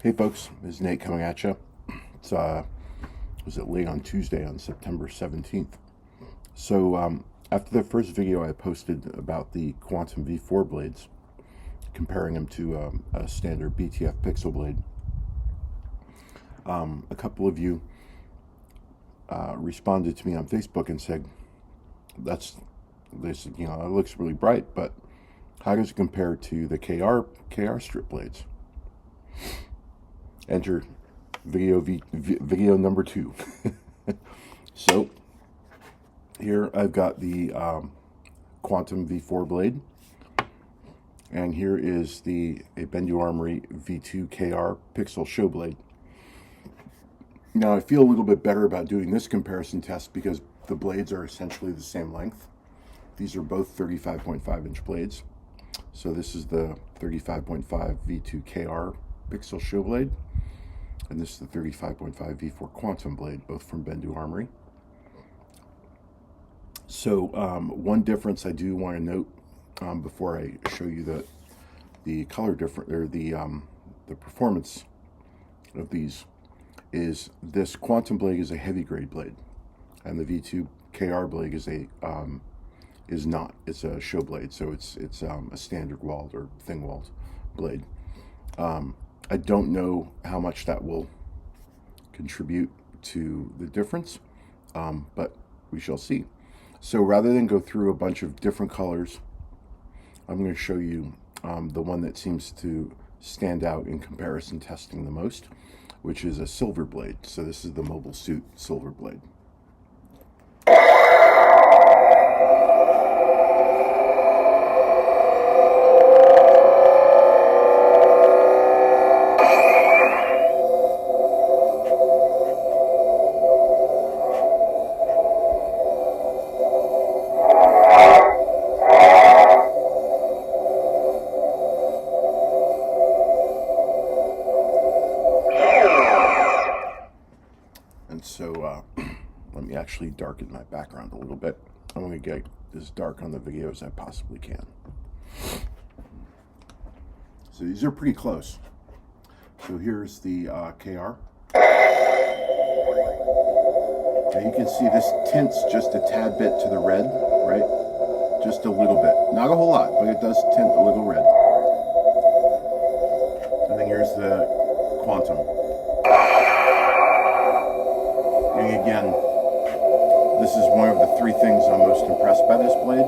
Hey folks, this is Nate coming at you. It's was it late on Tuesday on September 17th. So after the first video I posted about the Quantum V4 blades, comparing them to a standard BTF pixel blade, a couple of you responded to me on Facebook and said, they said, you know, it looks really bright, but how does it compare to the KR strip blades? Enter video number 2. So here I've got the Quantum V4 blade, and here is a Bendu Armory V2 KR pixel show blade. Now I feel a little bit better about doing this comparison test because the blades are essentially the same length. These are both 35.5 inch blades. So this is the 35.5 V2 KR pixel show blade, and this is the 35.5 V4 Quantum blade, both from Bendu Armory. So one difference I do want to note before I show you the color difference, or the performance of these, is this Quantum blade is a heavy grade blade, and the V2 KR blade is not. It's a show blade, so it's a standard walled or thin walled blade. I don't know how much that will contribute to the difference, but we shall see. So rather than go through a bunch of different colors, I'm going to show you the one that seems to stand out in comparison testing the most, which is a silver blade. So this is the Mobile Suit silver blade. So let me actually darken my background a little bit. I'm going to get as dark on the video as I possibly can. So these are pretty close. So here's the KR. Now you can see this tints just a tad bit to the red, right? Just a little bit. Not a whole lot, but it does tint a little red. And then here's the Quantum. And again, this is one of the three things I'm most impressed by this blade,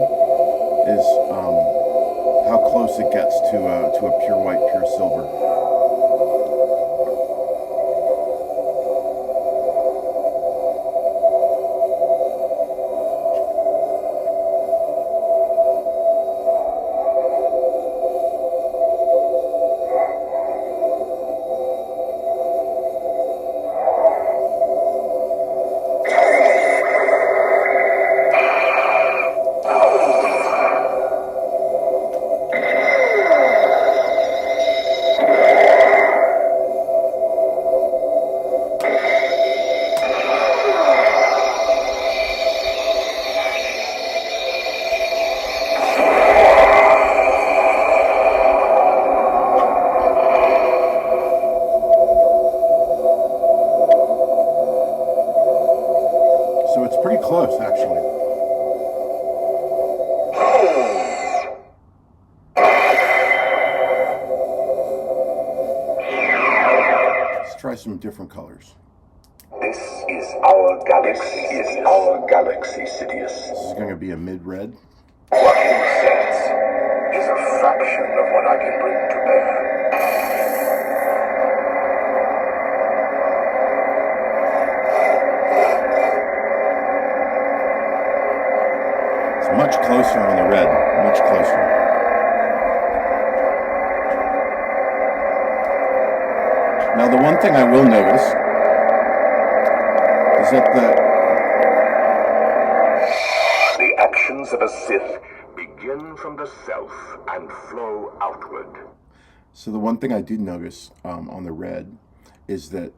is how close it gets to a pure white, pure silver. So it's pretty close, actually. Let's try some different colors. This is our galaxy, Sidious. This is going to be a mid-red. What you sense is a fraction of what I can bring to bear. Much closer on the red, much closer. Now the one thing I will notice is that the actions of a Sith begin from the self and flow outward. So the one thing I did notice on the red is that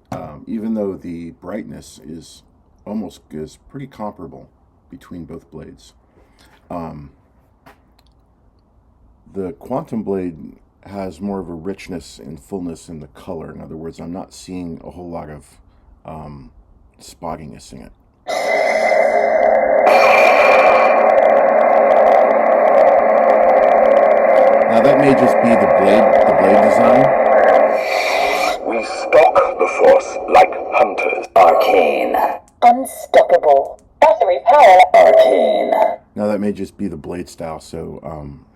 even though the brightness is pretty comparable between both blades, the Quantum blade has more of a richness and fullness in the color. In other words, I'm not seeing a whole lot of spottiness in it. Now that may just be the blade design. We stalk the Force like hunters. Arcane. Unstoppable. Battery power. Arcane. Now that may just be the blade style, so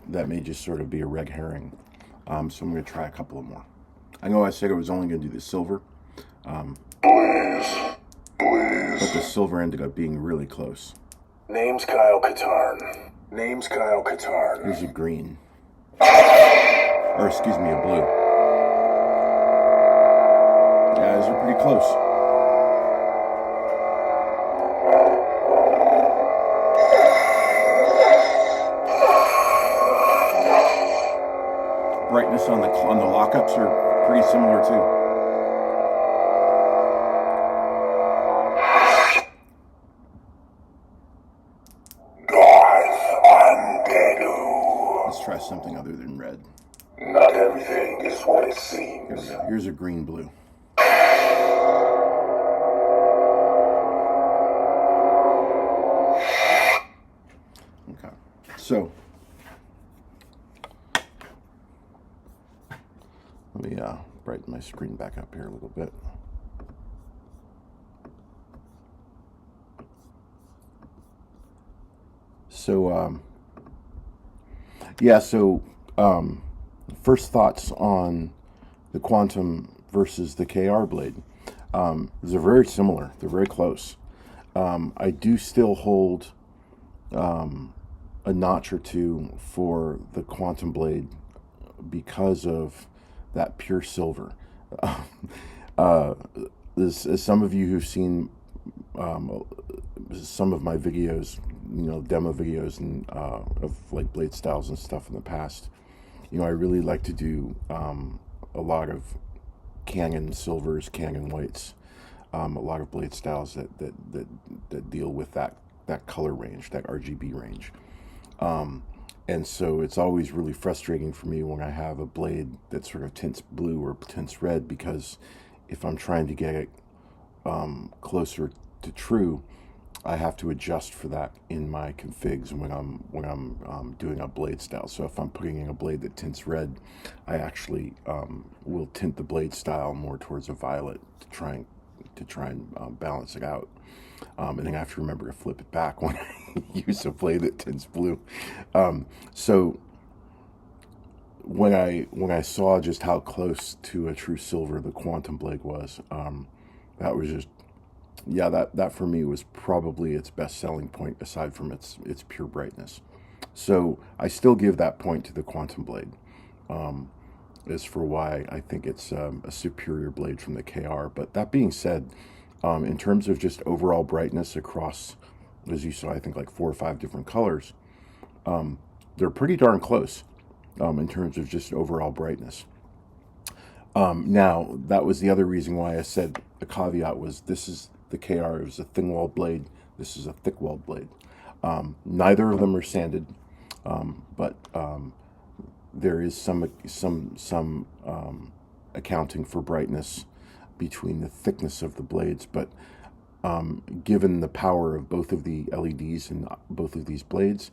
that may just sort of be a red herring. So I'm going to try a couple of more. I know I said I was only going to do the silver, Blaze. but the silver ended up being really close. Name's Kyle Katarn. Name's Kyle Katarn. Here's a green. Or excuse me, a blue. Yeah, those are pretty close. Brightness on the lockups are pretty similar too. Let's try something other than red. Not everything is what it Here we seems. go. Here's a green blue. Okay, so let me brighten my screen back up here a little bit. So yeah, so first thoughts on the Quantum versus the KR blade. They're very similar. They're very close. I do still hold a notch or two for the Quantum blade because of that pure silver. As some of you who've seen some of my videos, demo videos and of like blade styles and stuff in the past, I really like to do a lot of Canyon silvers, Canyon whites, a lot of blade styles that deal with that color range, that RGB range. And so it's always really frustrating for me when I have a blade that sort of tints blue or tints red, because if I'm trying to get it closer to true, I have to adjust for that in my configs when I'm doing a blade style. So if I'm putting in a blade that tints red, I actually will tint the blade style more towards a violet to try and balance it out. And then I have to remember to flip it back when I use a blade that tints blue. So when I saw just how close to a true silver the Quantum blade was, that was just, yeah, that for me was probably its best selling point aside from its pure brightness. So I still give that point to the Quantum blade as for why I think it's a superior blade from the KR. But that being said, in terms of just overall brightness across, as you saw, I think like 4 or 5 different colors, they're pretty darn close in terms of just overall brightness. Now, that was the other reason why I said a caveat was this is the KR. It was a thin-walled blade. This is a thick-walled blade. Neither of them are sanded, but there is some accounting for brightness between the thickness of the blades. But given the power of both of the LEDs in both of these blades,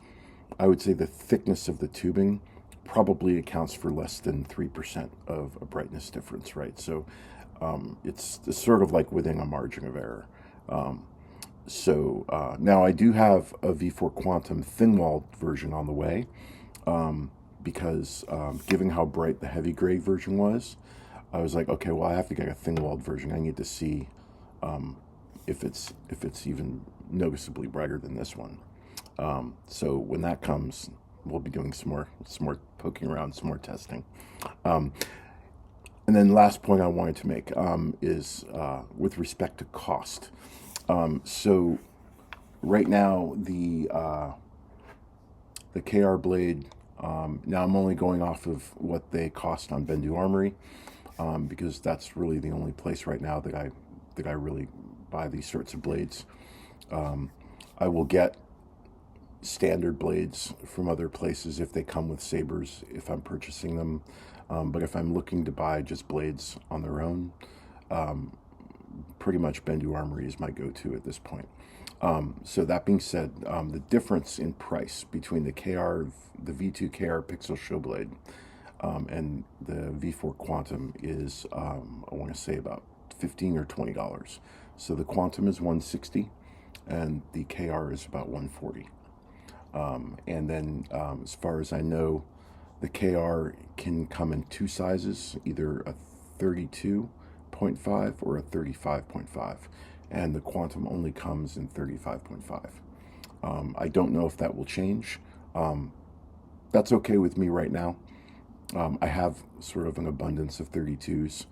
I would say the thickness of the tubing probably accounts for less than 3% of a brightness difference, right? So it's sort of like within a margin of error. Now I do have a V4 Quantum thin-walled version on the way, because given how bright the heavy gray version was, I was like, okay, well, I have to get a thin-walled version. I need to see if it's even noticeably brighter than this one. So when that comes, we'll be doing some more poking around, some more testing. And then last point I wanted to make is with respect to cost. So right now the KR blade, now I'm only going off of what they cost on Bendu Armory, because that's really the only place right now that I really buy these sorts of blades. I will get standard blades from other places if they come with sabers, if I'm purchasing them. But if I'm looking to buy just blades on their own, pretty much Bendu Armory is my go-to at this point. So that being said, the difference in price between the V2 KR Pixel Show Blade and the V4 Quantum is, I want to say about $15 or $20. So the Quantum is $160 and the KR is about $140. And then as far as I know, the KR can come in two sizes, either a 32.5 or a 35.5, and the Quantum only comes in 35.5. I don't know if that will change. That's okay with me right now. I have sort of an abundance of 32s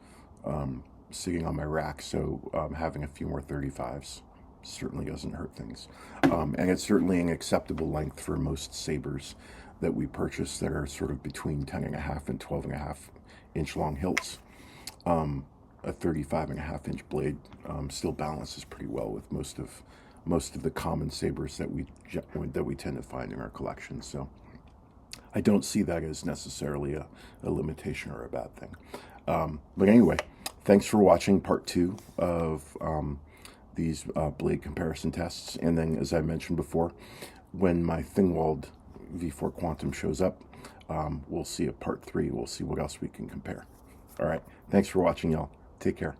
sitting on my rack, so having a few more 35s certainly doesn't hurt things. And it's certainly an acceptable length for most sabers that we purchase that are sort of between 10.5 and 12.5 inch long hilts. A 35.5 inch blade still balances pretty well with most of the common sabers that we tend to find in our collection. So I don't see that as necessarily a limitation or a bad thing. But anyway, thanks for watching part 2 of these blade comparison tests. And then, as I mentioned before, when my thin-walled V4 Quantum shows up, we'll see a part 3. We'll see what else we can compare. All right. Thanks for watching, y'all. Take care.